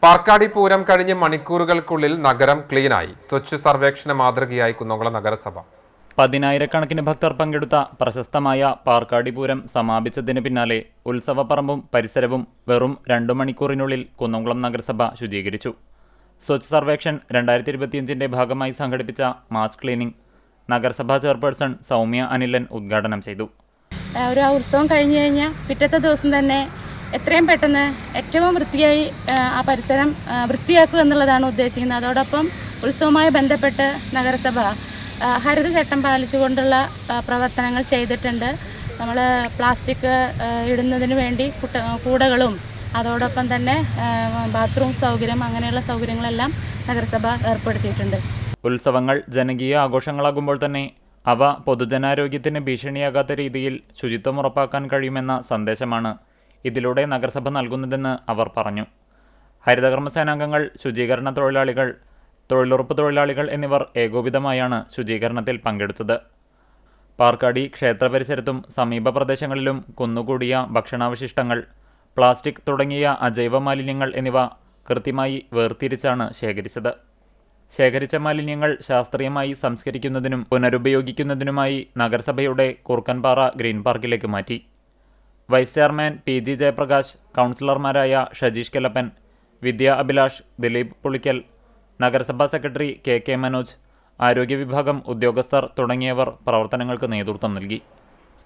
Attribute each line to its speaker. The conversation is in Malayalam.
Speaker 1: പാർക്കാടി പൂരം കഴിഞ്ഞ് മണിക്കൂറുകൾക്കുള്ളിൽ നഗരം ക്ലീനായി. സ്വച്ഛ് സർവേക്ഷണ മാതൃകയായി കുന്നംകുളം നഗരസഭ.
Speaker 2: പതിനായിരക്കണക്കിന് ഭക്തർ പങ്കെടുത്ത പ്രശസ്തമായ പാർക്കാടി പൂരം സമാപിച്ചതിന് പിന്നാലെ ഉത്സവപ്പറമ്പും പരിസരവും വെറും 2 മണിക്കൂറിനുള്ളിൽ കുന്നംകുളം നഗരസഭ ശുചീകരിച്ചു. സ്വച്ഛ് സർവേക്ഷൺ 2025ന്റെ ഭാഗമായി സംഘടിപ്പിച്ച മാസ് ക്ലീനിംഗ് നഗരസഭാ ചെയർപേഴ്സൺ സൗമ്യ അനിലൻ ഉദ്ഘാടനം ചെയ്തു.
Speaker 3: ഒരു ഉത്സവം കഴിഞ്ഞു കഴിഞ്ഞാൽ പിറ്റത്തെ ദിവസം തന്നെ എത്രയും പെട്ടെന്ന് ഏറ്റവും വൃത്തിയായി ആ പരിസരം വൃത്തിയാക്കുക എന്നുള്ളതാണ് ഉദ്ദേശിക്കുന്നത്. അതോടൊപ്പം ഉത്സവവുമായി ബന്ധപ്പെട്ട് നഗരസഭ ഹരിതചട്ടം പാലിച്ചുകൊണ്ടുള്ള പ്രവർത്തനങ്ങൾ ചെയ്തിട്ടുണ്ട്. നമ്മൾ പ്ലാസ്റ്റിക് ഇടുന്നതിന് വേണ്ടി കൂടകളും അതോടൊപ്പം തന്നെ ബാത്റൂം സൗകര്യം അങ്ങനെയുള്ള സൗകര്യങ്ങളെല്ലാം നഗരസഭ ഏർപ്പെടുത്തിയിട്ടുണ്ട്.
Speaker 2: ഉത്സവങ്ങൾ ജനകീയ ആഘോഷങ്ങളാകുമ്പോൾ തന്നെ അവ പൊതുജനാരോഗ്യത്തിന് ഭീഷണിയാകാത്ത രീതിയിൽ ശുചിത്വം ഉറപ്പാക്കാൻ കഴിയുമെന്ന സന്ദേശമാണ് ഇതിലൂടെ നഗരസഭ നൽകുന്നതെന്ന് അവർ പറഞ്ഞു. ഹരിതകർമ്മസേനാംഗങ്ങൾ, ശുചീകരണ തൊഴിലാളികൾ, തൊഴിലുറപ്പ് തൊഴിലാളികൾ എന്നിവർ ഏകോപിതമായാണ് ശുചീകരണത്തിൽ പങ്കെടുത്തത്. പാർക്കാടി ക്ഷേത്ര പരിസരത്തും സമീപ പ്രദേശങ്ങളിലും കുന്നുകൂടിയ ഭക്ഷണാവശിഷ്ടങ്ങൾ, പ്ലാസ്റ്റിക് തുടങ്ങിയ അജൈവ മാലിന്യങ്ങൾ എന്നിവ കൃത്യമായി വേർതിരിച്ചാണ് ശേഖരിച്ചത്. ശേഖരിച്ച മാലിന്യങ്ങൾ ശാസ്ത്രീയമായി സംസ്കരിക്കുന്നതിനും പുനരുപയോഗിക്കുന്നതിനുമായി നഗരസഭയുടെ കുറുക്കൻപാറ ഗ്രീൻ പാർക്കിലേക്ക് മാറ്റി. വൈസ് ചെയർമാൻ PG ജയപ്രകാശ്, കൗൺസിലർമാരായ ഷജീഷ് കെലപ്പൻ, വിദ്യ അഭിലാഷ്, ദിലീപ് പുളിക്കൽ, നഗരസഭാ സെക്രട്ടറി KK മനോജ്, ആരോഗ്യ വിഭാഗം ഉദ്യോഗസ്ഥർ തുടങ്ങിയവർ പ്രവർത്തനങ്ങൾക്ക് നേതൃത്വം നൽകി.